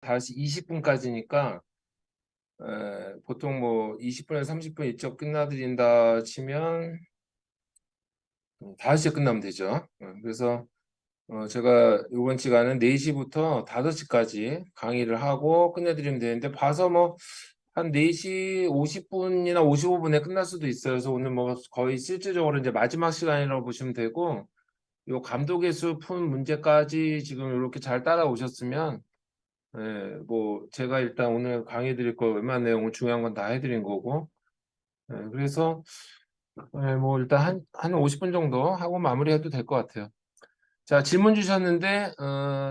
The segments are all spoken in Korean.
5시 20분까지니까 보통 뭐 20분에서 30분 일찍 끝나드린다 치면 5시에 끝나면 되죠. 그래서 제가 이번 시간은 4시부터 5시까지 강의를 하고 끝내드리면 되는데 봐서 뭐 한 4시 50분이나 55분에 끝날 수도 있어요. 그래서 오늘 뭐 거의 실질적으로 이제 마지막 시간이라고 보시면 되고 요 감독의 수 푼 문제까지 지금 이렇게 잘 따라오셨으면 뭐 제가 일단 오늘 강의 드릴 거 웬만한 내용은 중요한 건 다 해드린 거고 그래서 뭐 일단 한 50분 정도 하고 마무리해도 될 것 같아요. 자, 질문 주셨는데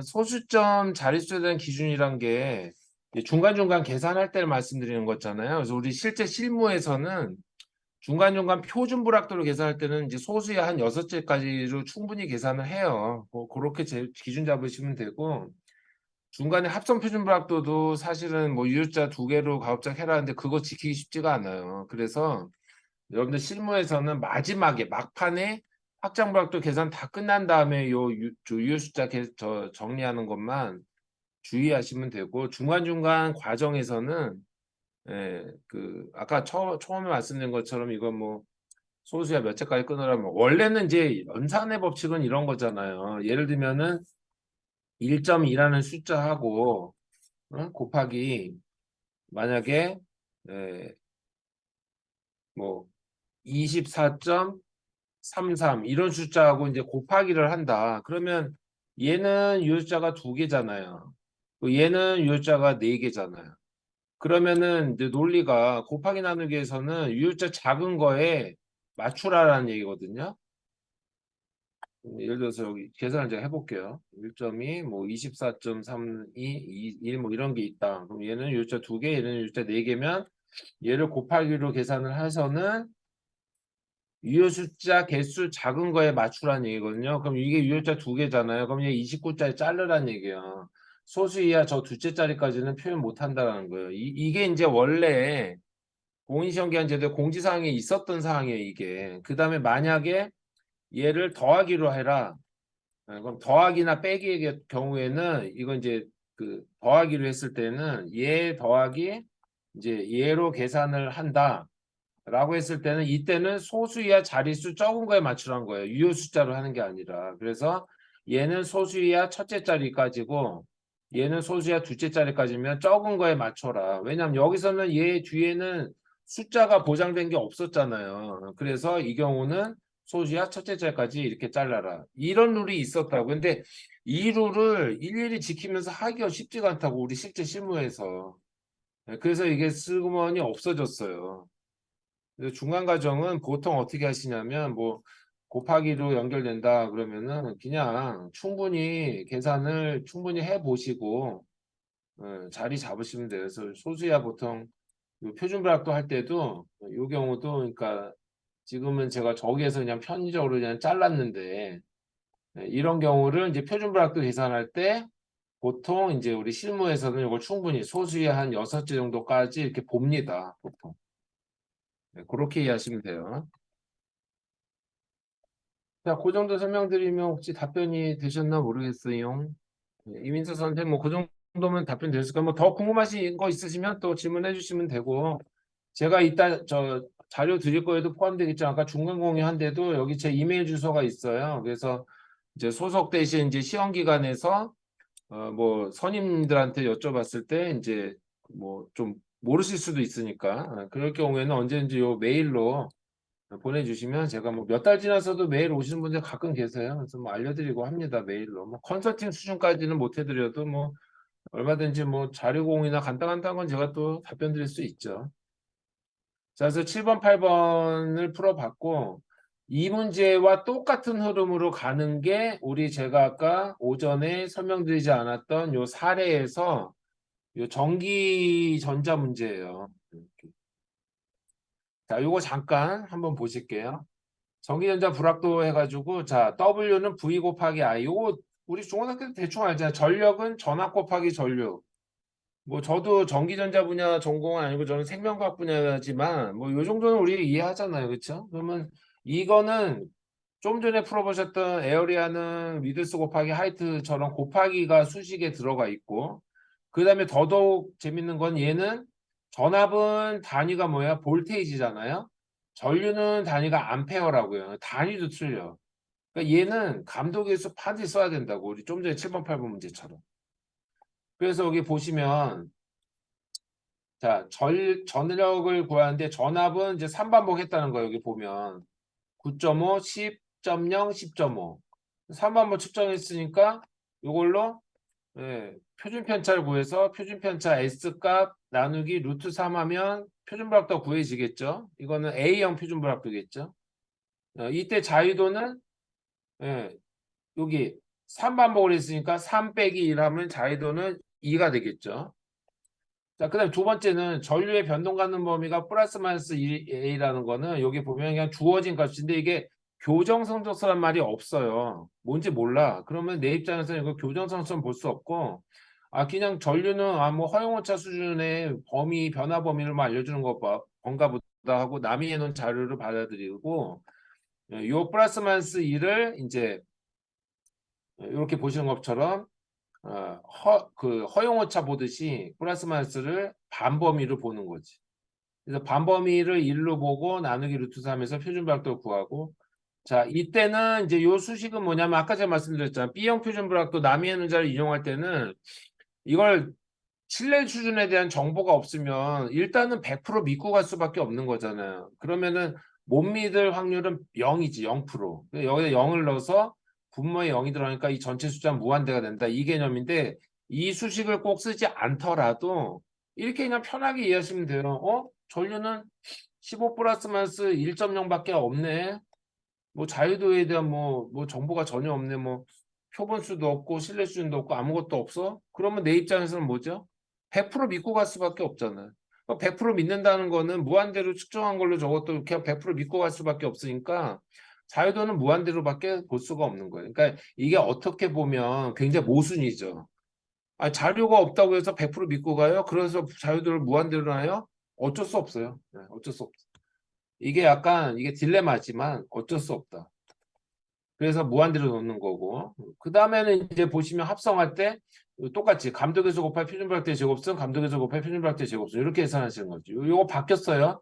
소수점 자릿수에 대한 기준이란 게 이제 중간중간 계산할 때를 말씀드리는 거잖아요. 그래서 우리 실제 실무에서는 중간중간 표준 불확도로 계산할 때는 이제 소수의 한 6개까지로 충분히 계산을 해요. 뭐 그렇게 기준 잡으시면 되고 중간에 합성 표준 불확도도 사실은 뭐 유효자 2개로 가급적 해라는데 그거 지키기 쉽지가 않아요. 그래서 여러분들 실무에서는 마지막에 막판에 확장 불확도 계산 다 끝난 다음에 유효 숫자 정리하는 것만 주의하시면 되고 중간중간 과정에서는 그 아까 처음에 말씀드린 것처럼 이건 뭐 소수야 몇 채까지 끊으라면 원래는 이제 연산의 법칙은 이런 거잖아요. 예를 들면은 1.2라는 숫자하고 곱하기 만약에 뭐 24.33 이런 숫자하고 이제 곱하기를 한다. 그러면 얘는 유효자가 2개잖아요. 얘는 유효자가 4개잖아요. 그러면은 이제 논리가 곱하기 나누기에서는 유효자 작은 거에 맞추라라는 얘기거든요. 예를 들어서 여기 계산을 제가 해볼게요. 1.2, 뭐 24.32, 1, 뭐 이런 게 있다. 그럼 얘는 유효자 2개, 얘는 유효자 4개면 얘를 곱하기로 계산을 해서는 유효 숫자 개수 작은 거에 맞추라는 얘기거든요. 그럼 이게 유효자 2개잖아요. 그럼 얘 29자리 자르라는 얘기예요. 소수 이하 저 둘째 자리까지는 표현 못 한다는 거예요. 이게 이제 원래 공인시험기한제도에 공지사항에 있었던 사항이에요, 이게. 그 다음에 만약에 얘를 더하기로 해라. 그럼 더하기나 빼기의 경우에는 이건 이제 그 더하기로 했을 때는 얘 더하기 이제 얘로 계산을 한다. 라고 했을 때는 이때는 소수 이하 자릿수 적은 거에 맞추라는 거예요. 유효 숫자로 하는 게 아니라. 그래서 얘는 소수 이하 첫째 자리까지고 얘는 소수 이하 둘째 자리까지면 적은 거에 맞춰라. 왜냐하면 여기서는 얘 뒤에는 숫자가 보장된 게 없었잖아요. 그래서 이 경우는 소수 이하 첫째 자리까지 이렇게 잘라라. 이런 룰이 있었다고. 근데 이 룰을 일일이 지키면서 하기가 쉽지가 않다고 우리 실제 실무에서. 그래서 이게 슬그머니 없어졌어요. 그래서 중간 과정은 보통 어떻게 하시냐면 뭐 곱하기로 연결된다 그러면은 그냥 충분히 계산을 충분히 해 보시고 자리 잡으시면 돼요. 그래서 소수야 보통 요 표준불합도 할 때도 요 경우도 그러니까 지금은 제가 저기에서 그냥 편의적으로 그냥 잘랐는데 이런 경우를 이제 표준불합도 계산할 때 보통 이제 우리 실무에서는 이걸 충분히 소수의 한 6개 정도까지 이렇게 봅니다. 보통. 그렇게 이해하시면 돼요. 자, 그 정도 설명드리면 혹시 답변이 되셨나 모르겠어요. 이민서 선생님, 뭐 그 정도면 답변 되셨을까요? 뭐 더 궁금하신 거 있으시면 또 질문해 주시면 되고, 제가 이따 저 자료 드릴 거에도 포함되겠죠. 아까 중간 공유한데도 여기 제 이메일 주소가 있어요. 그래서 이제 소속되신 이제 시험 기관에서 뭐 선임들한테 여쭤봤을 때 이제 뭐 좀 모르실 수도 있으니까 그럴 경우에는 언제든지 요 메일로 보내주시면 제가 뭐 몇 달 지나서도 메일 오시는 분들 가끔 계세요. 그래서 뭐 알려드리고 합니다. 메일로. 뭐 컨설팅 수준까지는 못 해드려도 뭐 얼마든지 뭐 자료 공유나 간단한 건 제가 또 답변 드릴 수 있죠. 자, 그래서 7번, 8번을 풀어봤고 이 문제와 똑같은 흐름으로 가는 게 우리 제가 아까 오전에 설명드리지 않았던 요 사례에서 요 전기 전자 문제예요. 자, 요거 잠깐 한번 보실게요. 전기전자 불확도 해가지고 자 W는 V 곱하기 I 요거 우리 중고등학교 때 대충 알잖아요. 전력은 전압 곱하기 전류. 뭐 저도 전기전자 분야 전공은 아니고 저는 생명과학 분야지만 뭐 요 정도는 우리 이해하잖아요. 그렇죠? 그러면 이거는 좀 전에 풀어보셨던 에어리아는 위드스 곱하기 하이트처럼 곱하기가 수식에 들어가 있고 그다음에 더더욱 재밌는 건 얘는 전압은 단위가 뭐야? 볼테이지잖아요. 전류는 단위가 암페어라고요. 단위도 틀려. 그러니까 얘는 감도계수 반드시 써야 된다고. 우리 좀 전에 7번, 8번 문제처럼. 그래서 여기 보시면 자, 전력을 구하는데 전압은 이제 3반복 했다는 거 여기 보면 9.5, 10.0, 10.5. 3반복 측정했으니까 이걸로 예, 표준 편차를 구해서 표준 편차 S 값 나누기 루트 3 하면 표준 불확도가 구해지겠죠. 이거는 A형 표준 불확도겠죠. 이때 자유도는 예, 여기 3반복을 했으니까 3 빼기 1 하면 자유도는 2가 되겠죠. 자, 그다음 두 번째는 전류의 변동 갖는 범위가 플러스 마이너스 1A라는 거는 여기 보면 그냥 주어진 값인데 이게 교정성적서란 말이 없어요. 뭔지 몰라. 그러면 내 입장에서는 이거 교정성적서 볼 수 없고 그냥 전류는 뭐 허용오차 수준의 범위 변화 범위를 알려주는 거 건가 보다 하고 남이 해놓은 자료를 받아들이고 요 플러스 마이너스 1을 이제 이렇게 보시는 것처럼 허용오차 보듯이 플러스 마이너스를 반범위로 보는 거지. 그래서 반범위를 1로 보고 나누기 루트 3에서 표준불확도를 구하고 자 이때는 이제 요 수식은 뭐냐면 아까 제가 말씀드렸잖아요. B형 표준불확도 남이의 논자를 이용할 때는 이걸 신뢰 수준에 대한 정보가 없으면 일단은 100% 믿고 갈 수밖에 없는 거잖아요. 그러면은 못 믿을 확률은 0이지 0%. 여기다 0을 넣어서 분모에 0이 들어가니까 이 전체 숫자는 무한대가 된다. 이 개념인데 이 수식을 꼭 쓰지 않더라도 이렇게 그냥 편하게 이해하시면 돼요. 전류는 15 플러스 마이너스 1.0밖에 없네. 뭐 자유도에 대한 뭐 정보가 전혀 없네. 뭐 표본수도 없고 신뢰 수준도 없고 아무것도 없어? 그러면 내 입장에서는 뭐죠? 100% 믿고 갈 수밖에 없잖아요. 100% 믿는다는 거는 무한대로 측정한 걸로 저것도 그냥 100% 믿고 갈 수밖에 없으니까 자유도는 무한대로밖에 볼 수가 없는 거예요. 그러니까 이게 어떻게 보면 굉장히 모순이죠. 자료가 없다고 해서 100% 믿고 가요? 그래서 자유도를 무한대로 놔요? 어쩔 수 없어요. 네, 어쩔 수 없어. 이게 약간 이게 딜레마지만 어쩔 수 없다. 그래서 무한대로 놓는 거고 그 다음에는 이제 보시면 합성할 때 똑같이 감도계수 곱하기 표준불확도의 제곱수 감도계수 곱하기 표준불확도의 제곱수 이렇게 계산하시는 거죠. 요거 바뀌었어요.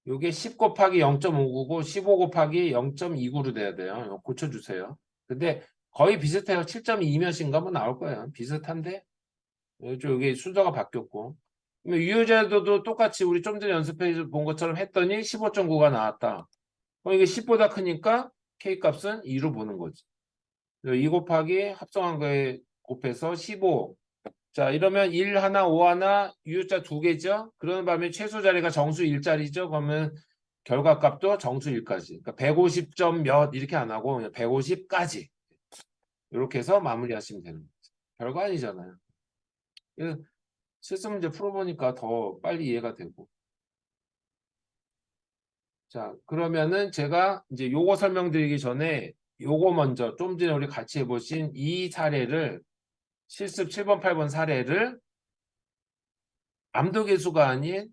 요게 10 곱하기 0.59고 15 곱하기 0.29로 돼야 돼요. 이거 고쳐주세요. 근데 거의 비슷해요. 7.2몇인가 뭐 나올 거예요. 비슷한데 여기 순서가 바뀌었고 유효제도도 똑같이 우리 좀 전에 연습해 본 것처럼 했더니 15.9가 나왔다. 이게 10보다 크니까 K값은 2로 보는 거지. 2 곱하기 합성한 거에 곱해서 15. 자, 이러면 1 하나, 5 하나, 유효자 2개죠? 그러는 반면에 최소 자리가 정수 1자리죠? 그러면 결과값도 정수 1까지. 그러니까 150점 몇 이렇게 안 하고 그냥 150까지. 이렇게 해서 마무리하시면 되는 거죠. 별거 아니잖아요. 실습 문제 풀어보니까 더 빨리 이해가 되고. 자, 그러면은 제가 이제 요거 설명드리기 전에 요거 먼저 좀 전에 우리 같이 해보신 이 사례를 실습 7번, 8번 사례를 암도계수가 아닌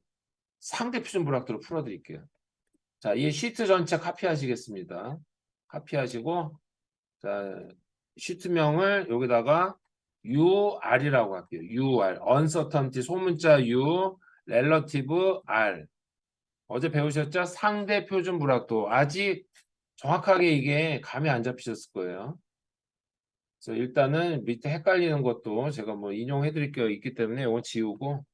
상대 표준 불확도로 풀어드릴게요. 자, 이 시트 전체 카피하시겠습니다. 카피하시고 자, 시트명을 여기다가 UR이라고 할게요. UR, uncertainty 소문자 U, relative R. 어제 배우셨죠? 상대 표준 불확도. 아직 정확하게 이게 감이 안 잡히셨을 거예요. 그래서 일단은 밑에 헷갈리는 것도 제가 뭐 인용해 드릴 게 있기 때문에 이건 지우고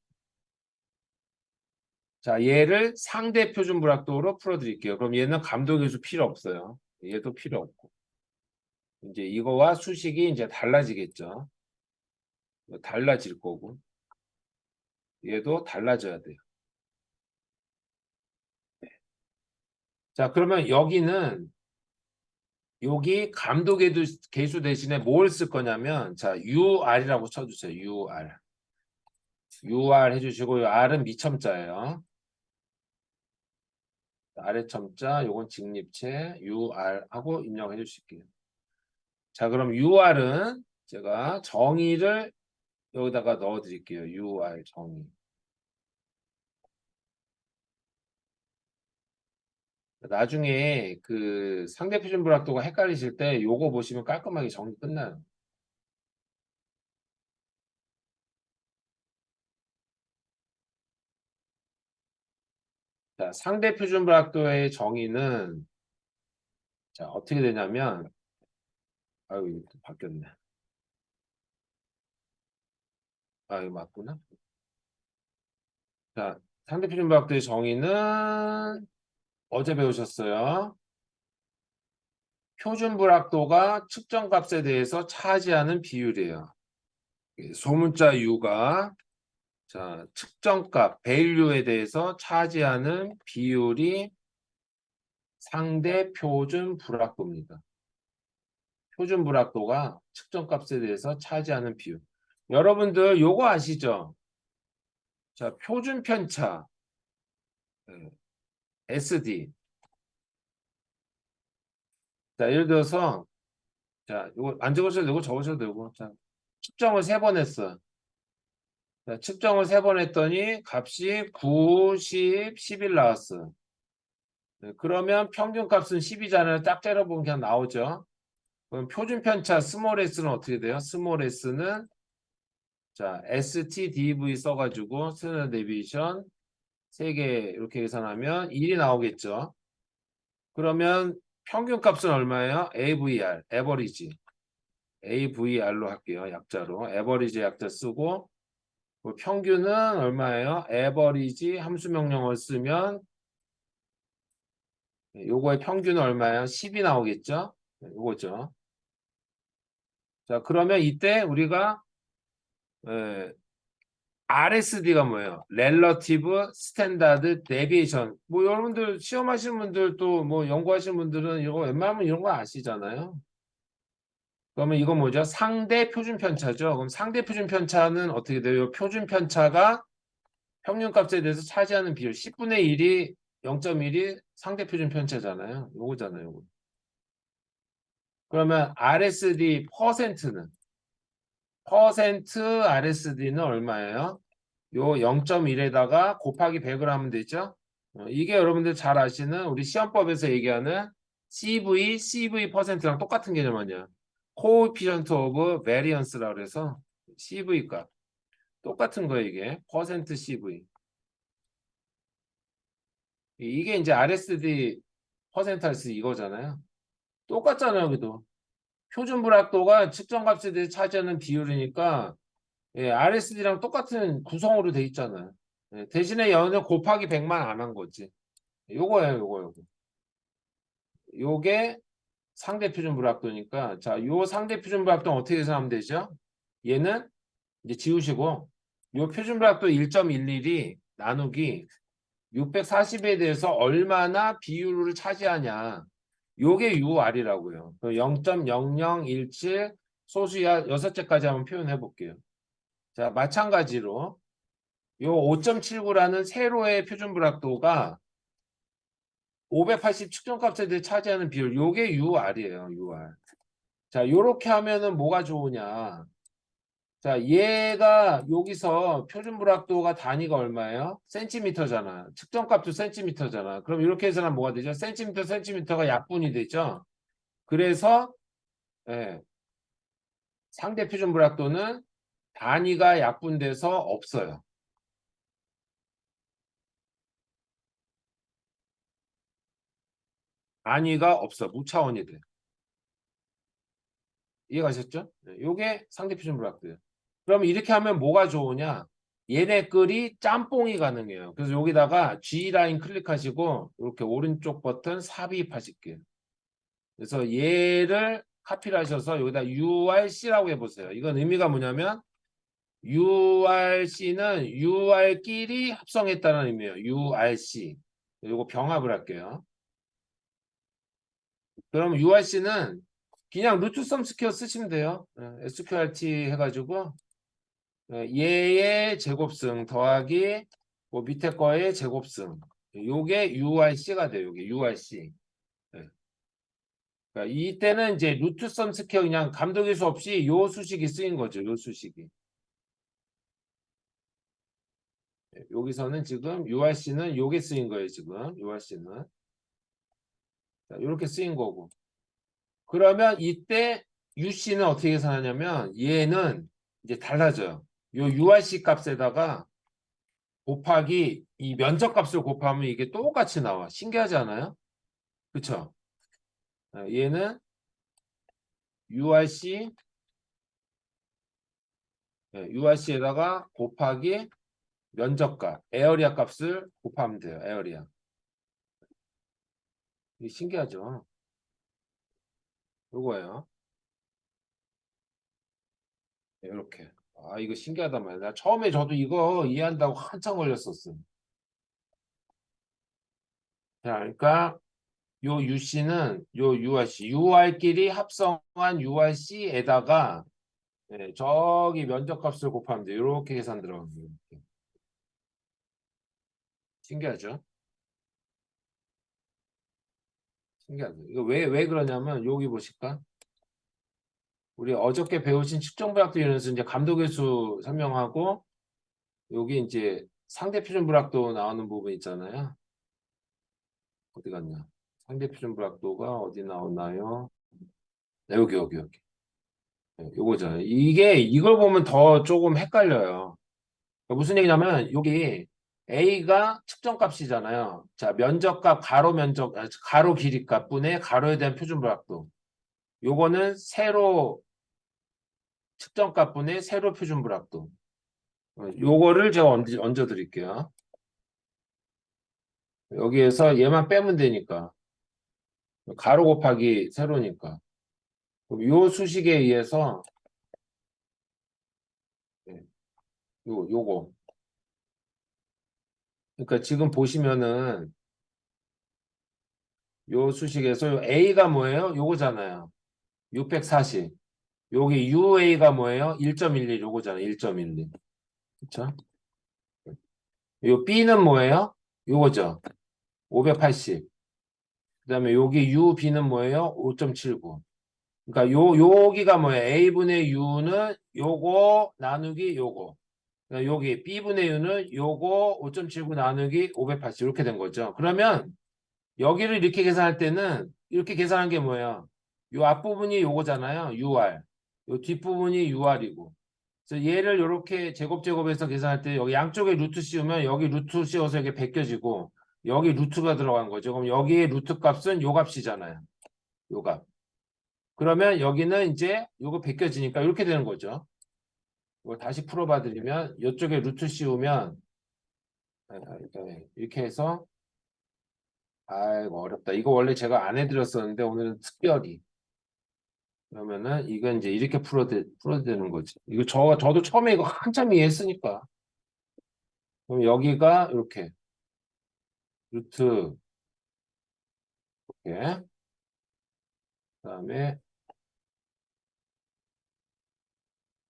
자 얘를 상대 표준 불확도로 풀어 드릴게요. 그럼 얘는 감도계수 필요 없어요. 얘도 필요 없고 이제 이거와 수식이 이제 달라지겠죠. 달라질 거고 얘도 달라져야 돼요. 자 그러면 여기는 여기 감도계수 대신에 뭘 쓸 거냐면 자 UR이라고 쳐주세요. UR UR 해주시고 R은 미첨자예요. 아래 첨자 요건 직립체 UR 하고 입력해 주실게요. 자 그럼 UR은 제가 정의를 여기다가 넣어 드릴게요. UR 정의. 나중에 그 상대 표준 불확도가 헷갈리실 때 요거 보시면 깔끔하게 정의 끝나요. 자, 상대 표준불확도의 정의는 자, 어떻게 되냐면 아유, 이거 또 바뀌었네. 아, 이거 맞구나. 자, 상대 표준불확도의 정의는 어제 배우셨어요. 표준불확도가 측정값에 대해서 차지하는 비율이에요. 소문자 U가 자, 측정값, 밸류에 대해서 차지하는 비율이 상대 표준 불확도입니다. 표준 불확도가 측정값에 대해서 차지하는 비율. 여러분들 요거 아시죠? 자, 표준 편차 SD. 자, 예를 들어서 자, 이거 안 적으셔도 되고 적으셔도 되고. 자, 측정을 3번 했어. 자, 측정을 3번 했더니 값이 9, 10, 11 나왔어. 네, 그러면 평균 값은 10이잖아요. 딱 때려보면 그냥 나오죠. 그럼 표준 편차 스몰 s는 어떻게 돼요? 스몰 s는 자, STDV 써가지고 스탠다드 데비에이션 3개 이렇게 계산하면 1이 나오겠죠. 그러면 평균 값은 얼마예요? AVR, 에버리지. AVR로 할게요. 약자로. 에버리지 약자 쓰고 평균은 얼마예요? 에버리지 함수 명령을 쓰면 요거의 평균은 얼마예요? 10이 나오겠죠? 요거죠. 자, 그러면 이때 우리가 RSD가 뭐예요? Relative Standard Deviation. 뭐 여러분들 시험하시는 분들 또 뭐 연구하시는 분들은 이거 웬만하면 이런 거 아시잖아요. 그러면 이건 뭐죠? 상대 표준 편차죠. 그럼 상대 표준 편차는 어떻게 돼요? 표준 편차가 평균값에 대해서 차지하는 비율 10분의 1이 0.1이 상대 표준 편차잖아요. 요거잖아요. 요거. 그러면 RSD 퍼센트는 퍼센트 RSD는 얼마예요? 요 0.1에다가 곱하기 100을 하면 되죠. 이게 여러분들 잘 아시는 우리 시험법에서 얘기하는 CV 퍼센트랑 똑같은 개념 아니야. Coefficient of Variance라고 해서 CV가 똑같은 거예요 이게. 퍼센트 CV. 이게 이제 RSD 퍼센타일스 이거잖아요. 똑같잖아요 여기도. 표준 불확도가 측정값에 대해 차지하는 비율이니까 예, RSD랑 똑같은 구성으로 돼 있잖아요. 예, 대신에 여는 곱하기 100만 안 한 거지. 요거예요, 요거. 요게 상대 표준 불합도니까 자, 요 상대 표준 불합도는 어떻게 계산하면 되죠? 얘는 이제 지우시고 요 표준 불합도 1.11이 나누기 640에 대해서 얼마나 비율을 차지하냐. 요게 UR이라고요. 0.0017 소수야 6개까지 한번 표현해 볼게요. 자, 마찬가지로 요 5.79라는 세로의 표준 불합도가 580 측정값에 대해 차지하는 비율, 요게 UR이에요, UR. 자, 요렇게 하면은 뭐가 좋으냐. 자, 얘가 여기서 표준 불확도가 단위가 얼마예요? 센티미터잖아. 측정값도 센티미터잖아. 그럼 이렇게 해서는 뭐가 되죠? 센티미터가 약분이 되죠. 그래서 예, 상대 표준 불확도는 단위가 약분돼서 없어요. 단위가 없어. 무차원이 돼. 이해가셨죠? 네, 요게 상대 표준 불확도예요. 그럼 이렇게 하면 뭐가 좋으냐? 얘네 끌이 짬뽕이 가능해요. 그래서 여기다가 G 라인 클릭하시고 이렇게 오른쪽 버튼 삽입하실게요. 그래서 얘를 카피를 하셔서 여기다 URC라고 해보세요. 이건 의미가 뭐냐면 URC는 UR끼리 합성했다는 의미예요. URC. 요거 병합을 할게요. 그럼 URC는 그냥 루트 썸 스퀘어 쓰시면 돼요. SQRT 해가지고 얘의 제곱승 더하기 뭐 밑에 거의 제곱승. 요게 URC가 돼요. 요게 URC. 네. 그러니까 이때는 이제 루트 썸 스퀘어 그냥 감독일 수 없이 요 수식이 쓰인 거죠. 요 수식이. 네, 여기서는 지금 URC는 요게 쓰인 거예요. 지금 URC는. 자, 요렇게 쓰인 거고. 그러면 이때 UC는 어떻게 계산하냐면 얘는 이제 달라져요. 요 URC 값에다가 곱하기 이 면적값을 곱하면 이게 똑같이 나와. 신기하지 않아요? 그쵸? 얘는 URC, URC에다가 곱하기 면적값, 에어리아 값을 곱하면 돼요. 에어리아. 이게 신기하죠? 요거예요. 이렇게. 아, 이거 신기하단 말이야. 나 처음에 저도 이거 이해한다고 한참 걸렸었어. 자, 그러니까 요 UC는 요 URC, UR끼리 합성한 URC에다가 저기 면적값을 곱하면 돼. 이렇게 계산 들어갑니다. 이렇게. 신기하죠? 신기하죠? 이거 왜 그러냐면 여기 보실까? 우리 어저께 배우신 측정불확도 이론에서 이제 감도계수 설명하고 여기 이제 상대표준불확도 나오는 부분 있잖아요. 어디 갔냐? 상대표준불확도가 어디 나오나요? 네, 여기. 요거죠. 이게 이걸 보면 더 조금 헷갈려요. 그러니까 무슨 얘기냐면 여기 A가 측정값이잖아요. 자, 면적값 가로 길이값 분의 가로에 대한 표준불확도. 요거는 세로 측정값 분의 세로 표준불확도. 요거를 제가 얹어 드릴게요. 여기에서 얘만 빼면 되니까. 가로 곱하기 세로니까. 그럼 요 수식에 의해서 네, 요거. 그러니까 지금 보시면은 요 수식에서 요 A가 뭐예요? 요거잖아요. 640. 여기 UA가 뭐예요? 1.11 요거잖아요. 1.12. 그쵸? 요 B는 뭐예요? 요거죠. 580. 그다음에 여기 UB는 뭐예요? 5.79. 그러니까 여기가 뭐예요? A분의 U는 요거 나누기 요거. 그러니까 여기 B분의 U는 요거 5.79 나누기 580 이렇게 된 거죠. 그러면 여기를 이렇게 계산할 때는 이렇게 계산한 게 뭐예요? 요 앞부분이 요거잖아요. UR. 요 뒷부분이 UR이고. 그래서 얘를 이렇게 제곱제곱해서 계산할 때 여기 양쪽에 루트 씌우면 여기 루트 씌워서 이게 벗겨지고 여기 루트가 들어간 거죠. 그럼 여기에 루트 값은 요 값이잖아요. 요 값. 그러면 여기는 이제 요거 벗겨지니까 이렇게 되는 거죠. 이거 다시 풀어봐 드리면 이쪽에 루트 씌우면 이렇게 해서 아이고 어렵다. 이거 원래 제가 안 해드렸었는데 오늘은 특별히 그러면은 이건 이제 이렇게 풀어야 되는 거지. 이거 저도 처음에 이거 한참 이해했으니까. 그럼 여기가 이렇게 루트 이렇게 그다음에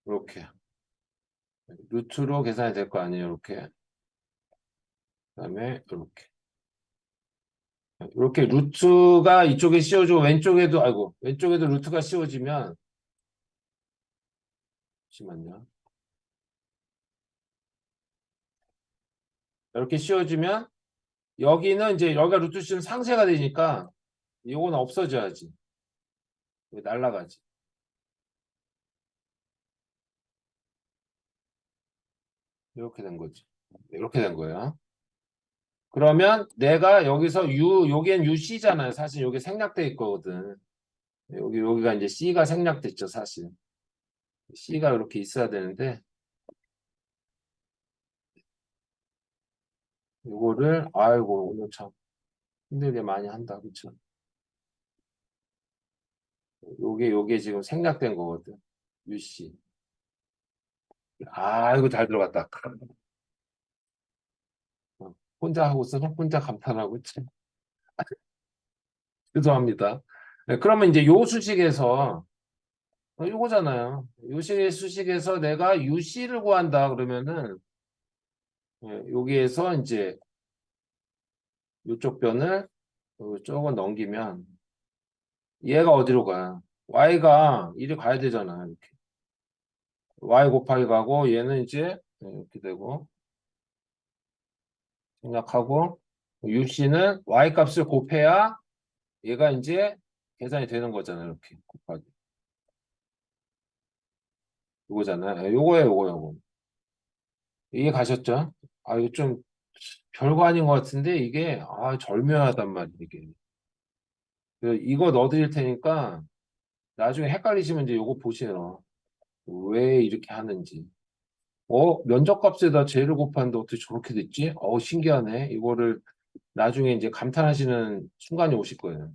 이렇게 루트로 계산이 될 거 아니에요. 이렇게 그다음에 이렇게 루트가 이쪽에 씌워지고 왼쪽에도 아이고 왼쪽에도 루트가 씌워지면 잠시만요. 이렇게 씌워지면 여기는 이제 여기가 루트 씌우면 상쇄가 되니까 이건 없어져야지. 날라가지. 이렇게 된 거지. 이렇게 된 거예요. 그러면 내가 여기서 여기엔 UC잖아요. 사실 여기 생략돼 있거든. 여기가 이제 C가 생략됐죠, 사실. C가 이렇게 있어야 되는데 이거를 아이고 오늘 참 힘들게 많이 한다. 그쵸? 요게 지금 생략된 거거든. UC. 아이고 잘 들어갔다. 혼자 하고서 혼자 감탄하고 참 죄송합니다. 네, 그러면 이제 요 수식에서 요거잖아요. 수식에서 내가 UC를 구한다 그러면은 여기에서 이제 이쪽 변을 조금 넘기면 얘가 어디로 가? Y가 이리 가야 되잖아. 이렇게. Y 곱하기 가고 얘는 이제 이렇게 되고 생략하고 UC는 Y 값을 곱해야 얘가 이제 계산이 되는 거잖아. 이렇게 곱하기. 요거잖아. 요거예요, 요거. 이해 가셨죠? 아, 이거 좀 별거 아닌 것 같은데 이게 절묘하단 말이에요, 이게. 이거 넣어드릴 테니까 나중에 헷갈리시면 이제 요거 보세요. 왜 이렇게 하는지. 면적값에다 제를 곱하는데 어떻게 저렇게 됐지? 신기하네. 이거를 나중에 이제 감탄하시는 순간이 오실 거예요.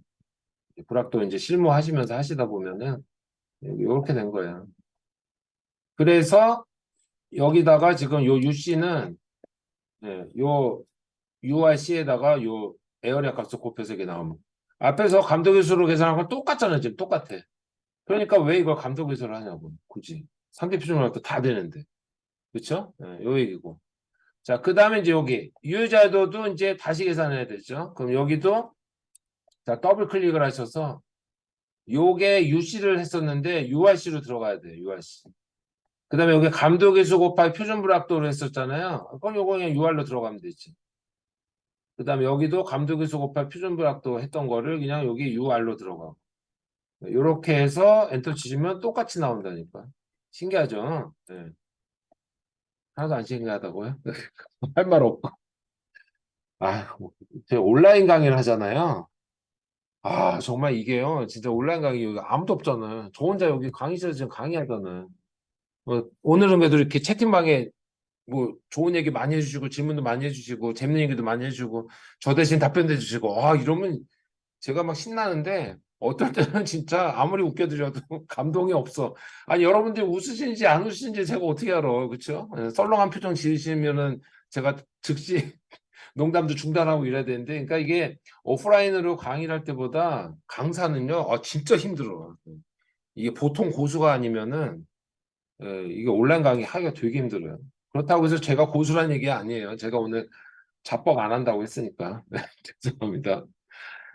불합도 이제 실무하시면서 하시다 보면은 이렇게 된 거예요. 그래서 여기다가 지금 요 UC는 요 URC에다가 요 에어리어 값을 곱해서 이게 나오면 앞에서 감독의 수로 계산한 건 똑같잖아요. 지금 똑같아. 그러니까 왜 이걸 감독의 수로 하냐고 굳이 상대 표준말도 다 되는데 그렇죠? 요 얘기고. 자, 그 다음에 이제 여기 유효자도도 이제 다시 계산해야 되죠. 그럼 여기도 자 더블 클릭을 하셔서 요게 UC를 했었는데 URC로 들어가야 돼요. URC. 그 다음에 여기 감독의 수 곱하기 표준불합도로 했었잖아요. 그럼 요거 그냥 UR로 들어가면 되지. 그 다음에 여기도 감독의 수 곱하기 표준불합도 했던 거를 그냥 여기 UR로 들어가고. 이렇게 해서 엔터 치시면 똑같이 나온다니까. 신기하죠? 네. 하나도 안 신기하다고요? 할 말 없고. 제가 온라인 강의를 하잖아요. 정말 이게요. 진짜 온라인 강의 여기 아무도 없잖아요. 저 혼자 여기 강의실에서 지금 강의하잖아요. 오늘은 그래도 이렇게 채팅방에 뭐 좋은 얘기 많이 해주시고 질문도 많이 해주시고 재밌는 얘기도 많이 해주시고 저 대신 답변도 해주시고 이러면 제가 막 신나는데 어떨 때는 진짜 아무리 웃겨드려도 감동이 없어. 아니 여러분들이 웃으시는지 안 웃으시는지 제가 어떻게 알아, 그렇죠? 썰렁한 표정 지으시면은 제가 즉시 농담도 중단하고 이래야 되는데, 그러니까 이게 오프라인으로 강의를 할 때보다 강사는요, 진짜 힘들어. 이게 보통 고수가 아니면은 이게 온라인 강의 하기가 되게 힘들어요. 그렇다고 해서 제가 고수란 얘기 아니에요. 제가 오늘 자뻑 안 한다고 했으니까. 죄송합니다.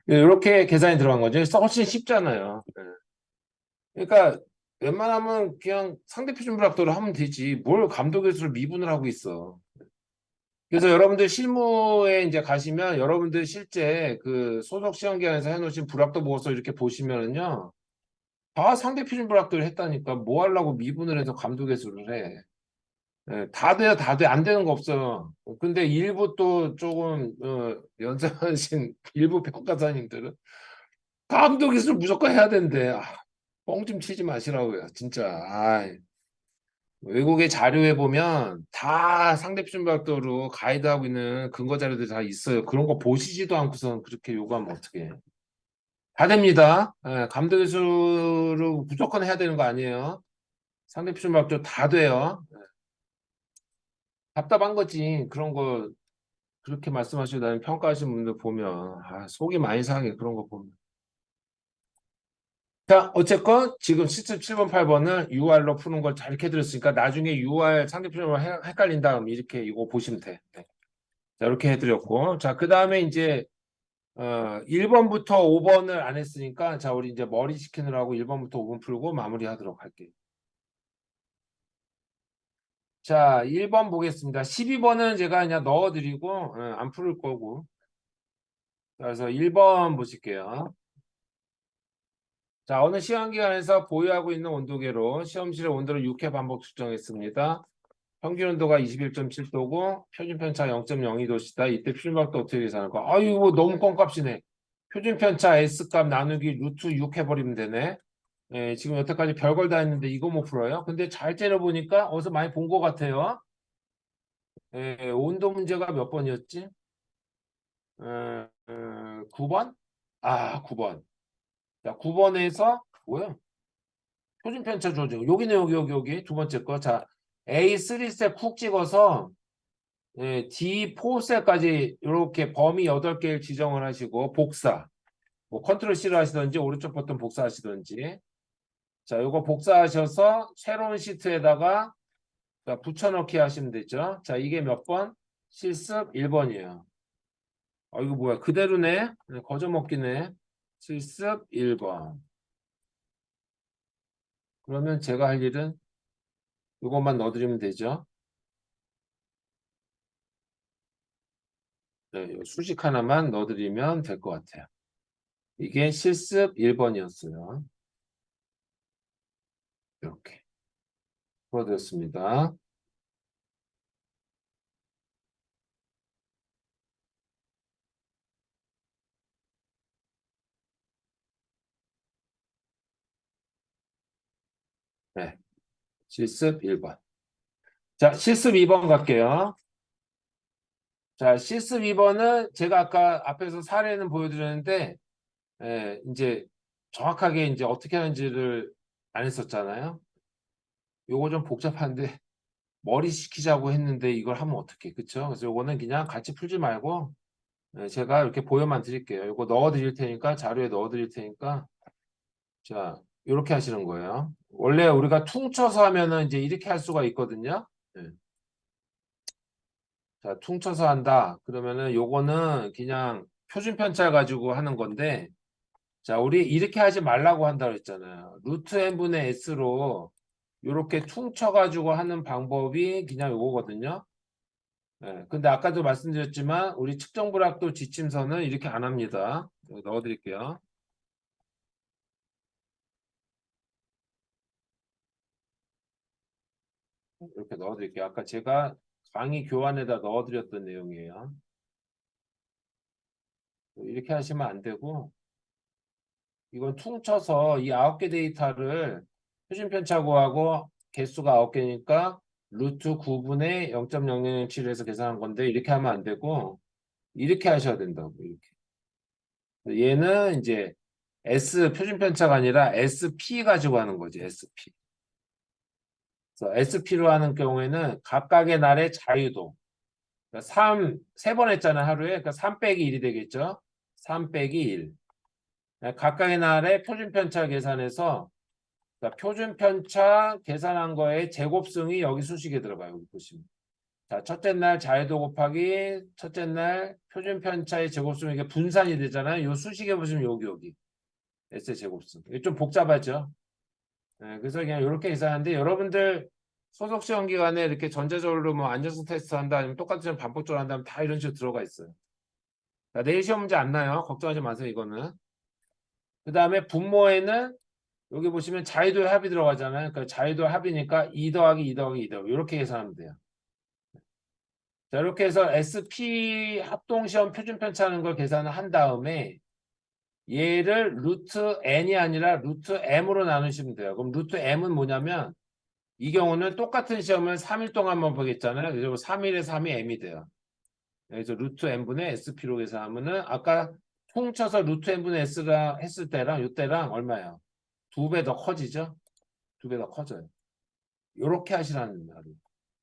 이렇게 계산이 들어간 거죠. 훨씬 쉽잖아요. 그러니까 웬만하면 그냥 상대 표준 불합도를 하면 되지. 뭘 감독의 수를 미분을 하고 있어. 그래서 여러분들 실무에 이제 가시면 여러분들 실제 그 소속 시험 기관에서 해놓으신 불합도 보고서 이렇게 보시면은요. 다 상대 표준 불합도를 했다니까 뭐 하려고 미분을 해서 감독의 수를 해. 다 돼요, 다 돼. 안 되는 거 없어요. 근데 일부 또 조금 연세하신 일부 평가사님들은 감독 기술 무조건 해야 된대. 뻥 좀 치지 마시라고요, 진짜. 외국의 자료에 보면 다 상대 표준각도로 가이드하고 있는 근거 자료들이 다 있어요. 그런 거 보시지도 않고선 그렇게 요구하면 어떻게 해요? 다 됩니다. 감독 기술을 무조건 해야 되는 거 아니에요. 상대 표준각도 다 돼요. 답답한 거지. 그런 거 그렇게 말씀하시고 나는 평가하시는 분들 보면 속이 많이 상해 그런 거 보면. 자, 어쨌건 지금 시스템 7번, 8번은 UR로 푸는 걸 잘 이렇게 들었으니까 나중에 UR 상대표적으로 헷갈린 다음 이렇게 이거 보시면 돼. 네. 자, 이렇게 해드렸고. 자, 그 다음에 이제 1번부터 5번을 안 했으니까 자, 우리 이제 머리 식히느라고 1번부터 5번 풀고 마무리하도록 할게요. 자, 1번 보겠습니다. 12번은 제가 그냥 넣어드리고 안 풀을 거고. 그래서 1번 보실게요. 자, 어느 시험기관에서 보유하고 있는 온도계로 시험실의 온도를 6회 반복 측정했습니다. 평균 온도가 21.7도고 표준 편차 0.02도시다. 이때 표준값도 어떻게 계산할까? 이거 너무 껌값이네. 표준 편차 S값 나누기 루트 6 해버리면 되네. 지금 여태까지 별걸 다 했는데 이거 못 풀어요? 근데 잘 째려보니까 어디서 많이 본 것 같아요. 온도 문제가 몇 번이었지? 9번? 9번. 자, 9번에서 뭐야? 표준 편차 조정. 여기네, 여기. 두 번째 거. 자, A3셀 쿡 찍어서 D4셀까지 이렇게 범위 8개를 지정을 하시고 복사. 뭐 컨트롤 C로 하시든지 오른쪽 버튼 복사하시든지. 자, 이거 복사하셔서 새로운 시트에다가 붙여넣기 하시면 되죠. 자, 이게 몇 번? 실습 1번이에요. 이거 뭐야? 그대로네. 거저먹기네. 실습 1번. 그러면 제가 할 일은 이것만 넣어드리면 되죠. 네, 수식 하나만 넣어드리면 될 것 같아요. 이게 실습 1번이었어요. 이렇게 풀어드렸습니다. 네, 실습 1번. 자, 실습 2번 갈게요. 자, 실습 2번은 제가 아까 앞에서 사례는 보여드렸는데, 이제 정확하게 이제 어떻게 하는지를 안 했었잖아요. 요거 좀 복잡한데, 머리 식히자고 했는데 이걸 하면 어떡해. 그쵸? 그래서 요거는 그냥 같이 풀지 말고, 제가 이렇게 보여만 드릴게요. 요거 넣어 드릴 테니까, 자료에 넣어 드릴 테니까, 자, 이렇게 하시는 거예요. 원래 우리가 퉁쳐서 하면은 이제 이렇게 할 수가 있거든요. 네. 자, 퉁쳐서 한다. 그러면은 요거는 그냥 표준 편차 가지고 하는 건데, 자, 우리 이렇게 하지 말라고 한다 그랬잖아요. 루트 n분의 s로 이렇게 퉁쳐가지고 하는 방법이 그냥 요거거든요. 네, 근데 아까도 말씀드렸지만 우리 측정불합도 지침서는 이렇게 안 합니다. 여기 넣어드릴게요. 이렇게 넣어드릴게요. 아까 제가 강의 교환에다 넣어드렸던 내용이에요. 이렇게 하시면 안 되고 이건 퉁쳐서 이 9개 데이터를 표준 편차구하고 개수가 9개니까 루트 9분의 0.0007에서 계산한 건데 이렇게 하면 안 되고 이렇게 하셔야 된다고 이렇게. 얘는 이제 S 표준 편차가 아니라 SP 가지고 하는 거지 SP. 그래서 SP로 하는 경우에는 각각의 날의 자유도 그러니까 3번 했잖아요 하루에 그러니까 3 빼기 1이 되겠죠. 3 빼기 1. 각각의 날의 표준 편차 계산해서 그러니까 표준 편차 계산한 거에 제곱승이 여기 수식에 들어가요. 여기 보시면. 자, 첫째 날 자유도 곱하기 첫째 날 표준 편차의 제곱승 이게 분산이 되잖아요. 요 수식에 보시면 여기 S의 제곱승. 이게 좀 복잡하죠. 네, 그래서 그냥 이렇게 계산하는데 여러분들 소속 시험 기간에 이렇게 전자적으로 뭐 안정성 테스트 한다 아니면 똑같은 시험 반복적으로 한다면 다 이런 식으로 들어가 있어요. 자, 내일 시험 문제 안 나요. 걱정하지 마세요. 이거는. 그 다음에 분모에는 여기 보시면 자유도의 합이 들어가잖아요. 그러니까 자유도 합이니까 2 더하기 2 더하기 2 더하기 이렇게 계산하면 돼요. 자, 이렇게 해서 SP 합동시험 표준 편차하는 걸 계산을 한 다음에 얘를 루트 n이 아니라 루트 m으로 나누시면 돼요. 그럼 루트 m은 뭐냐면 이 경우는 똑같은 시험을 3일 동안만 보겠잖아요. 그래서 3일에 3이 m이 돼요. 그래서 루트 n분의 sp로 계산하면은 아까 통쳐서 루트 n분의 s라 했을 때랑 이때랑 얼마예요? 2배 더 커지죠? 2배 더 커져요. 이렇게 하시라는 말이에요.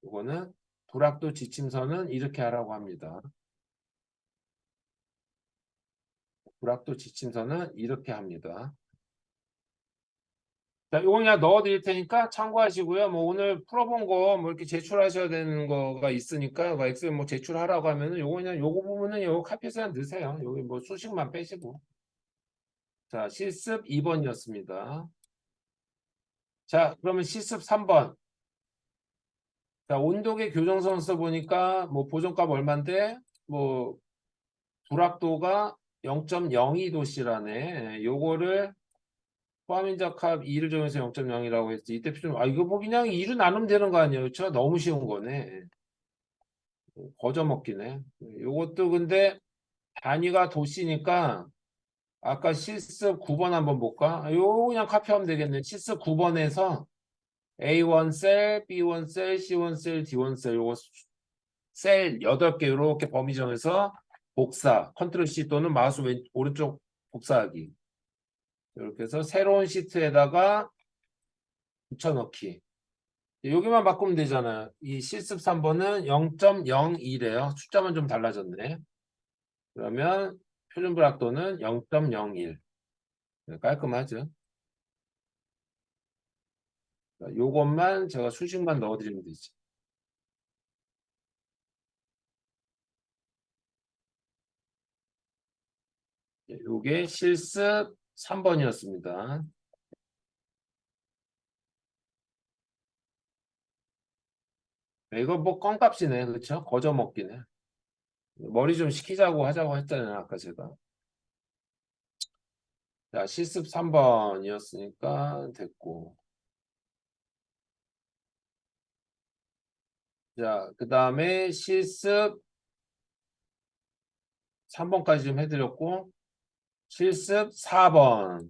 이거는 불합도 지침서는 이렇게 하라고 합니다. 불합도 지침서는 이렇게 합니다. 자, 이거 그냥 넣어드릴 테니까 참고하시고요. 뭐 오늘 풀어본 거 뭐 이렇게 제출하셔야 되는 거가 있으니까 뭐 엑셀 뭐 제출하라고 하면은 요거 그냥 요거 부분은 요거 카피해서 그냥 넣으세요. 여기 뭐 수식만 빼시고. 자, 실습 2번이었습니다. 자, 그러면 실습 3번. 자, 온도계 교정선 써보니까 뭐 보정값 얼마인데 뭐 불합도가 0.02도씨라네. 요거를 포함인자값 2를 정해서 0.0이라고 했지. 이때 표준 이거 뭐 그냥 2로 나누면 되는 거 아니에요? 그렇죠? 너무 쉬운 거네. 거저 먹기네. 요것도 근데 단위가 도씨니까 아까 실습 9번 한번 볼까? 요거 그냥 카피하면 되겠네. 실습 9번에서 A1 셀, B1 셀, C1 셀, D1 셀 요거 셀 8개 이렇게 범위 정해서 복사, 컨트롤 C 또는 마우스 오른쪽 복사하기. 이렇게 해서 새로운 시트에다가 붙여넣기. 여기만 바꾸면 되잖아요. 이 실습 3번은 0.02래요. 숫자만 좀 달라졌네. 그러면 표준 불확도는 0.01. 깔끔하죠. 요것만 제가 수식만 넣어드리면 되지. 요게 실습 3번이었습니다. 이거 뭐 껌값이네. 그렇죠? 거저 먹기네. 머리 좀 식히자고 하자고 했잖아요. 아까 제가. 자, 실습 3번이었으니까 됐고. 자, 그 다음에 실습 3번까지 좀 해드렸고, 실습 4번.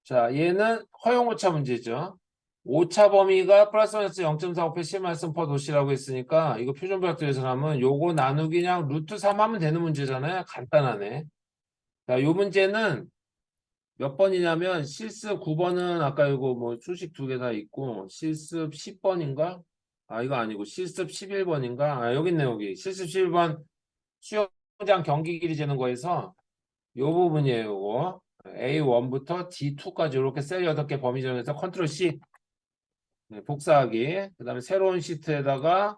자, 얘는 허용 오차 문제죠. 오차 범위가 플러스 마이너스 0.45 10 퍼 도시라고 했으니까 이거 표준별도에서 하면 요거 나누기 그냥 루트 3 하면 되는 문제잖아요. 간단하네. 자, 요 문제는 몇 번이냐면 실습 9번은 아까 이거 뭐 수식 두 개 다 있고 실습 10번인가? 아, 이거 아니고 실습 11번인가? 아, 여기 있네, 여기. 실습 11번 수영장 경기 길이 재는 거에서 요 부분이에요, 요거. A1부터 D2까지 이렇게 셀 8개 범위 정해서 컨트롤 C 네, 복사하기. 그 다음에 새로운 시트에다가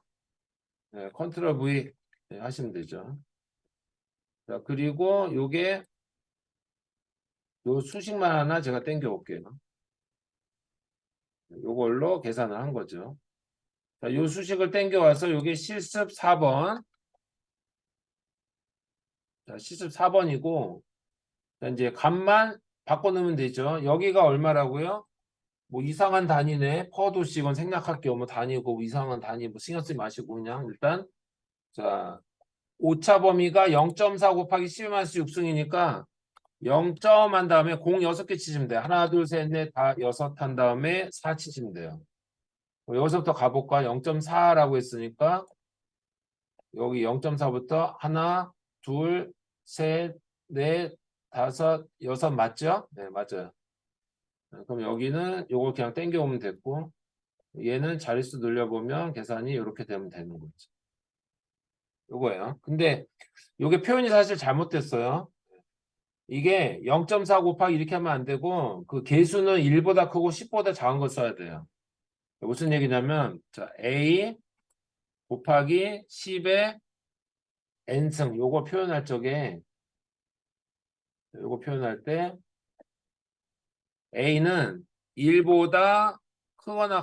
네, 컨트롤 V 네, 하시면 되죠. 자, 그리고 요게 요 수식만 하나 제가 땡겨 올게요. 요걸로 계산을 한 거죠. 자, 요 수식을 땡겨 와서 요게 실습 4번. 자, 실습 4번이고 자, 이제 값만 바꿔 넣으면 되죠. 여기가 얼마라고요? 뭐 이상한 단위네. 퍼도씩은 생략할 게 없고 단위고 뭐 이상한 단위 뭐 신경 쓰지 마시고 그냥 일단 자 오차 범위가 0.4 곱하기 10-6승이니까 0점 한 다음에 공 6개 치시면 돼요. 하나 둘 셋 넷 다 여섯 한 다음에 4 치시면 돼요. 여기서부터 가볼까? 0.4라고 했으니까 여기 0.4부터 하나 둘 셋 넷 다섯 여섯 맞죠? 네 맞아요. 그럼 여기는 요걸 그냥 땡겨오면 됐고 얘는 자릿수 늘려보면 계산이 이렇게 되면 되는 거죠. 요거예요. 근데 요게 표현이 사실 잘못됐어요. 이게 0.4 곱하기 이렇게 하면 안 되고 그 개수는 1보다 크고 10보다 작은 걸 써야 돼요. 무슨 얘기냐면 자, A 곱하기 10의 n승 요거 표현할 적에 요거 표현할 때 A는 1보다 크거나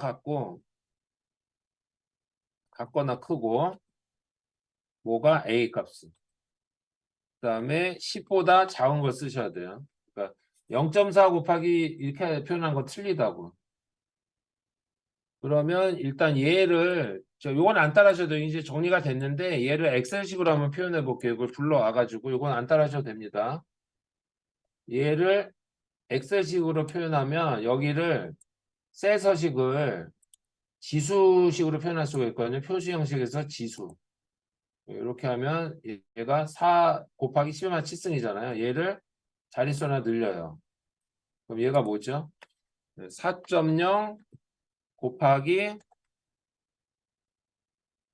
같거나 크고 뭐가 A 값은 그 다음에 10보다 작은 걸 쓰셔야 돼요. 그러니까 0.4 곱하기 이렇게 표현한 거 틀리다고. 그러면 일단 얘를 요건 안 따라하셔도 이제 정리가 됐는데 얘를 엑셀식으로 한번 표현해 볼게요. 이걸 불러와 가지고 요건 안 따라하셔도 됩니다. 얘를 엑셀식으로 표현하면 여기를 셀서식을 지수식으로 표현할 수가 있거든요. 표시 형식에서 지수. 이렇게 하면 얘가 4 곱하기 10만 7승이잖아요. 얘를 자릿수 하나 늘려요. 그럼 얘가 뭐죠? 4.0 곱하기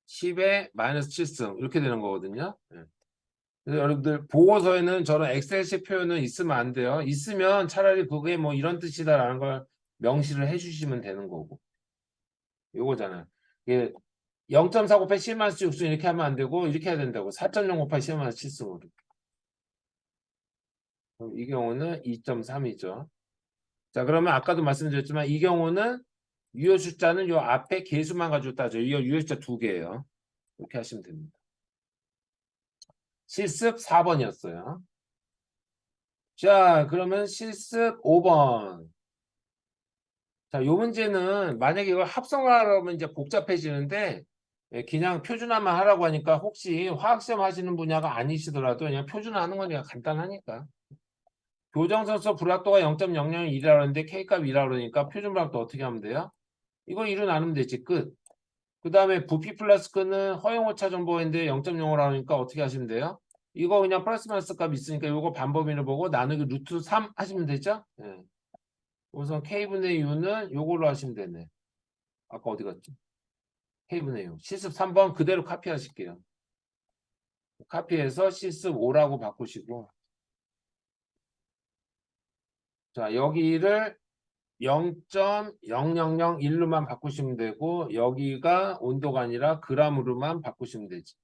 10의 마이너스 7승 이렇게 되는 거거든요. 그래서 여러분들 보고서에는 저런 엑셀식 표현은 있으면 안 돼요. 있으면 차라리 그게 뭐 이런 뜻이다라는 걸 명시를 해주시면 되는 거고. 요거잖아요. 이게 0.4 곱하기 10 마이너스 6승 이렇게 하면 안 되고 이렇게 해야 된다고. 4.0 곱하기 10 마이너스 7승으로. 그럼 이 경우는 2.3이죠. 자, 그러면 아까도 말씀드렸지만 이 경우는 유효 숫자는 요 앞에 개수만 가지고 따져요. 이 유효 숫자 두 개예요. 이렇게 하시면 됩니다. 실습 4번이었어요. 자, 그러면 실습 5번. 자, 요 문제는 만약에 이걸 합성하려면 이제 복잡해지는데 그냥 표준화만 하라고 하니까 혹시 화학시험 하시는 분야가 아니시더라도 그냥 표준화하는 거니까 간단하니까. 교정선수 불합도가 0.001이라고 하는데 K값 2라고 그러니까 표준 불합도 어떻게 하면 돼요? 이거 2로 나누면 되지 끝. 그 다음에 부피 플러스크는 허용오차 정보인데 0.0으로 하니까 어떻게 하시면 돼요? 이거 그냥 플러스 마이너스 값 있으니까 이거 반법인을 보고 나누기 루트 3 하시면 되죠? 예. 우선 K분의 U는 요걸로 하시면 되네. 아까 어디 갔지? K분의 U. 실습 3번 그대로 카피하실게요. 카피해서 실습 5라고 바꾸시고 자 여기를 0.0001로만 바꾸시면 되고 여기가 온도가 아니라 그람으로만 바꾸시면 되지.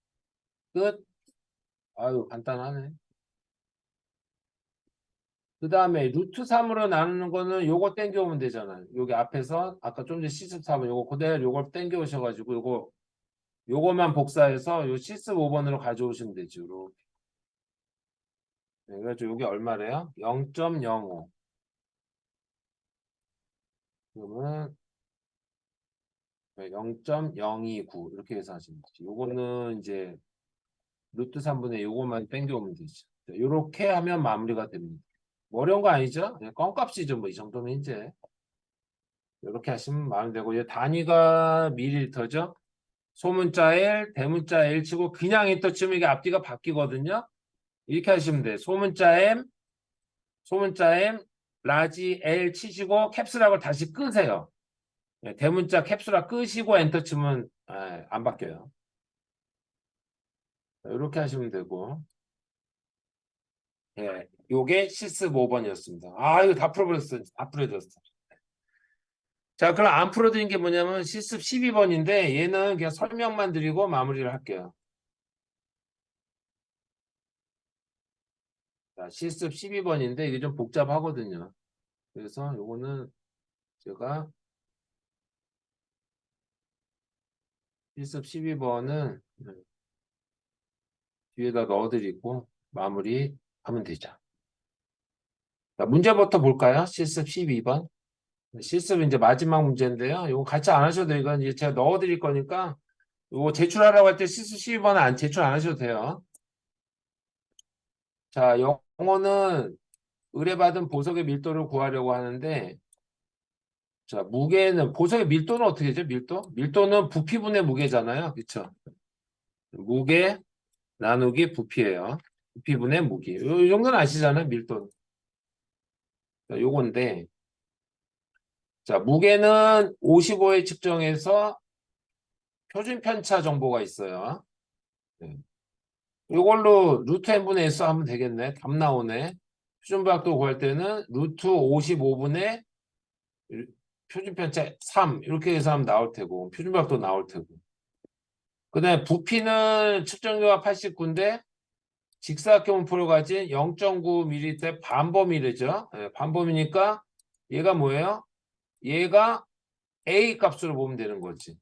끝. 아유 간단하네. 그 다음에 루트 3으로 나누는 거는 요거 땡겨오면 되잖아요. 여기 앞에서 아까 좀 전에 실습 4번 요거 그대로 요걸 땡겨 오셔가지고 요거만 복사해서 요 실습 5번으로 가져오시면 되죠. 요렇게. 네, 그래서 요게 얼마래요? 0.05. 그러면 0.029 이렇게 해서 하시면 되죠. 요거는 이제 루트 3분의 요거만 땡겨오면 되죠. 요렇게 하면 마무리가 됩니다. 어려운 거 아니죠? 그냥 껌값이죠. 뭐 이 정도면 이제 이렇게 하시면 마음에 되고 이 단위가 밀리리터죠. 소문자 L, 대문자 L 치고 그냥 엔터 치면 이게 앞뒤가 바뀌거든요. 이렇게 하시면 돼요. 소문자 M, 라지 L 치시고 캡슐락을 다시 끄세요. 네, 대문자 캡슐락 끄시고 엔터 치면 안 바뀌어요. 이렇게 하시면 되고 예, 요게 실습 5번이었습니다. 아 이거 다 풀어버렸어. 다 풀어졌어. 자 그럼 안 풀어드린 게 뭐냐면 실습 12번인데 얘는 그냥 설명만 드리고 마무리를 할게요. 자, 실습 12번인데 이게 좀 복잡하거든요. 그래서 요거는 제가 실습 12번은 뒤에다 넣어드리고 마무리하면 되죠. 자, 문제부터 볼까요? 실습 12번. 실습 이제 마지막 문제인데요. 이거 같이 안 하셔도 돼요. 이건 이제 제가 넣어드릴 거니까 이거 제출하라고 할 때 실습 12번은 제출 안 하셔도 돼요. 자, 영어는 의뢰받은 보석의 밀도를 구하려고 하는데 자, 무게는 보석의 밀도는 어떻게 되죠? 밀도는 부피분의 무게잖아요. 그렇죠? 무게 나누기 부피예요. 부피분의 무게. 이 정도는 아시잖아요. 밀도는. 자, 요건데 자, 무게는 55에 측정해서 표준 편차 정보가 있어요. 네. 이걸로 루트 n분의 s 하면 되겠네. 답 나오네. 표준각도 구할 때는 루트 55분의 표준 편차 3 이렇게 해서 하면 나올 테고 표준각도 나올 테고 그 다음에 부피는 측정료가 89인데 직사각형분포를 가진 0.9mm 반범위래죠. 네, 반범위니까 얘가 뭐예요? 얘가 A 값으로 보면 되는 거지.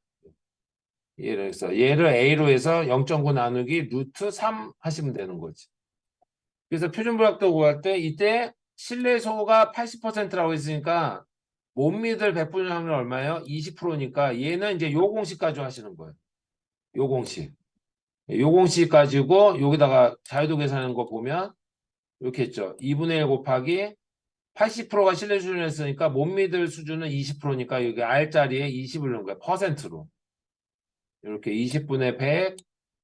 얘를 A로 해서 0.9 나누기 루트 3 하시면 되는 거지. 그래서 표준불확도 구할 때 이때 실내 소가 80%라고 했으니까 못 믿을 백분율 확률 얼마예요? 20%니까 얘는 이제 요 공식 가지고 하시는 거예요. 요 공식. 요 공식 가지고 여기다가 자유도 계산하는 거 보면 이렇게 했죠. 2분의 1 곱하기 80%가 신뢰 수준이었으니까 못 믿을 수준은 20%니까 여기 R자리에 20을 넣은 거예요. 퍼센트로. 이렇게 20분의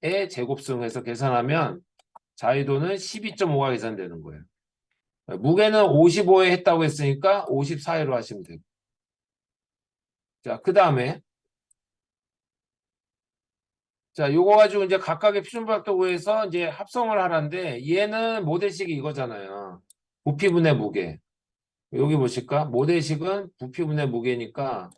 100의 제곱승해서 계산하면 자유도는 12.5가 계산되는 거예요. 무게는 55에 했다고 했으니까 54회로 하시면 되고. 자, 그 다음에 자, 요거 가지고 이제 각각의 표준박도 구해서 이제 합성을 하라는데 얘는 모델식이 이거잖아요. 부피분의 무게. 여기 보실까? 모델식은 부피분의 무게니까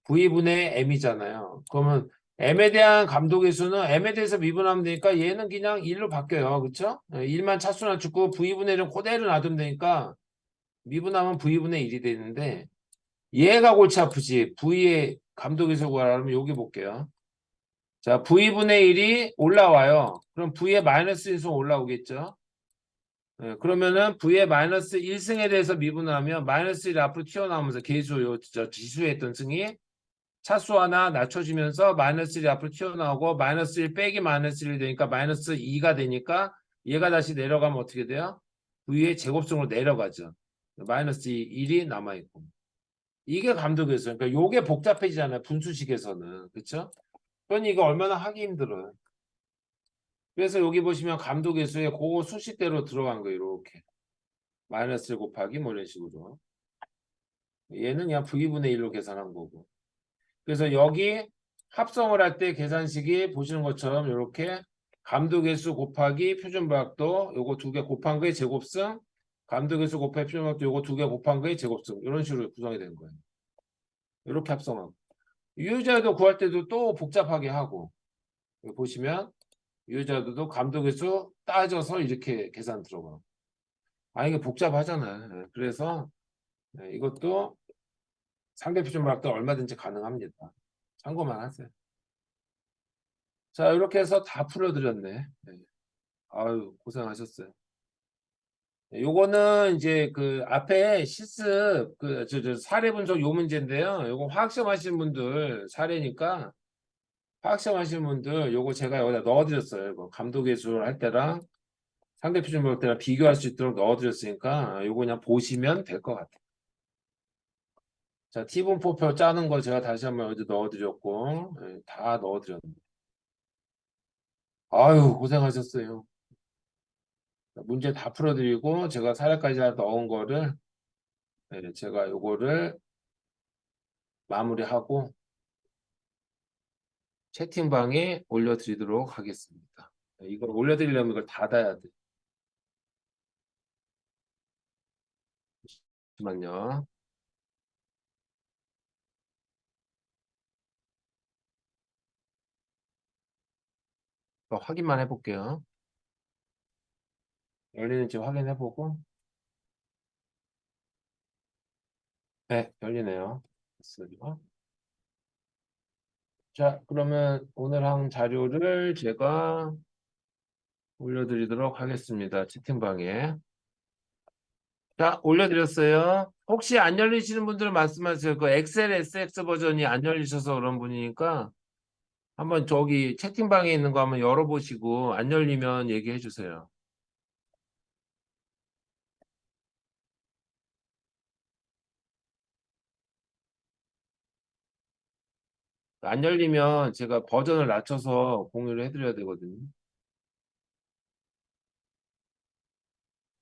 V분의 M이잖아요. 그러면 M에 대한 감독의 수는 M에 대해서 미분하면 되니까 얘는 그냥 1로 바뀌어요. 그렇죠? 1만 차수나 주고 V분의 1은 그대로 놔두면 되니까 미분하면 V분의 1이 되는데 얘가 골치 아프지. V의 감독의 수 구하려면 여기 볼게요. 자, V분의 1이 올라와요. 그럼 V의 마이너스 1승 올라오겠죠? 그러면은 V의 마이너스 1승에 대해서 미분을 하면 마이너스 1이 앞으로 튀어나오면서 계수, 지수에 있던 승이 차수 하나 낮춰지면서 마이너스 1이 앞으로 튀어나오고 마이너스 1 빼기 마이너스 1이 되니까 마이너스 2가 되니까 얘가 다시 내려가면 어떻게 돼요? V의 제곱승으로 내려가죠. 마이너스 1이 남아있고. 이게 감독이었어요. 그러니까 요게 복잡해지잖아요. 분수식에서는. 그렇죠? 그러니 이거 얼마나 하기 힘들어요. 그래서 여기 보시면 감독의 수에 그거 수식대로 들어간 거예요. 이렇게. 마이너스 1 곱하기 뭐 이런 식으로. 얘는 그냥 V분의 1로 계산한 거고. 그래서 여기 합성을 할 때 계산식이 보시는 것처럼 이렇게 감독의 수 곱하기 표준박도 요거 두 개 곱한 거의 제곱승 감독의 수 곱하기 표준박도 요거 두 개 곱한 거의 제곱승 이런 식으로 구성이 되는 거예요. 이렇게 합성하고. 유효자도 구할 때도 또 복잡하게 하고 여기 보시면 유효자도 감독의 수 따져서 이렇게 계산 들어가고 아 이게 복잡하잖아요. 그래서 이것도 상대 표준박도 얼마든지 가능합니다. 참고만 하세요. 자, 이렇게 해서 다 풀어드렸네. 네. 아유, 고생하셨어요. 네, 요거는 이제 그 앞에 실습, 사례 분석 요 문제인데요. 요거 화학시험 하시는 분들 사례니까 화학시험 하시는 분들 요거 제가 여기다 넣어드렸어요. 이거 감독예술 할 때랑 상대 표준법대랑 비교할 수 있도록 넣어드렸으니까 요거 그냥 보시면 될 것 같아요. 자, T분포표 짜는 거 제가 다시 한번 여기 넣어드렸고, 예, 다 넣어드렸는데. 아유, 고생하셨어요. 문제 다 풀어드리고, 제가 사례까지 다 넣은 거를, 예, 제가 요거를 마무리하고 채팅방에 올려드리도록 하겠습니다. 예, 이걸 올려드리려면 이걸 닫아야 돼. 잠시만요. 확인만 해볼게요. 열리는지 확인해보고, 네, 열리네요. 됐습니다. 자, 그러면 오늘 한 자료를 제가 올려드리도록 하겠습니다. 채팅방에. 자, 올려드렸어요. 혹시 안 열리시는 분들은 말씀하세요. 그 엑셀 SX 버전이 안 열리셔서 그런 분이니까 한번 저기 채팅방에 있는 거 한번 열어보시고 안 열리면 얘기해 주세요. 안 열리면 제가 버전을 낮춰서 공유를 해드려야 되거든요.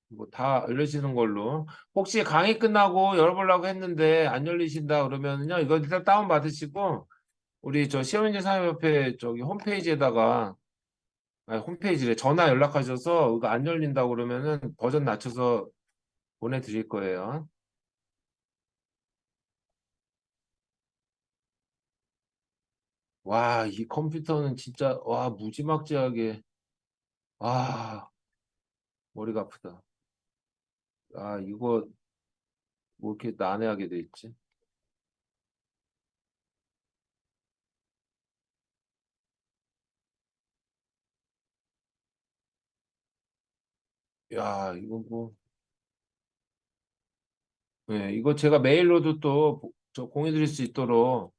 뭐 다 열리시는 걸로. 혹시 강의 끝나고 열어보려고 했는데 안 열리신다 그러면요. 이거 일단 다운 받으시고 우리 저 시험인재 사회협회 저기 홈페이지에다가 아니, 홈페이지에 전화 연락하셔서 이거 안 열린다고 그러면은 버전 낮춰서 보내드릴 거예요. 와, 이 컴퓨터는 진짜 와 무지막지하게 아 머리가 아프다. 아 이거 뭐 이렇게 난해하게 돼 있지? 야 이거 뭐 네, 이거 제가 메일로도 또 저 공유드릴 수 있도록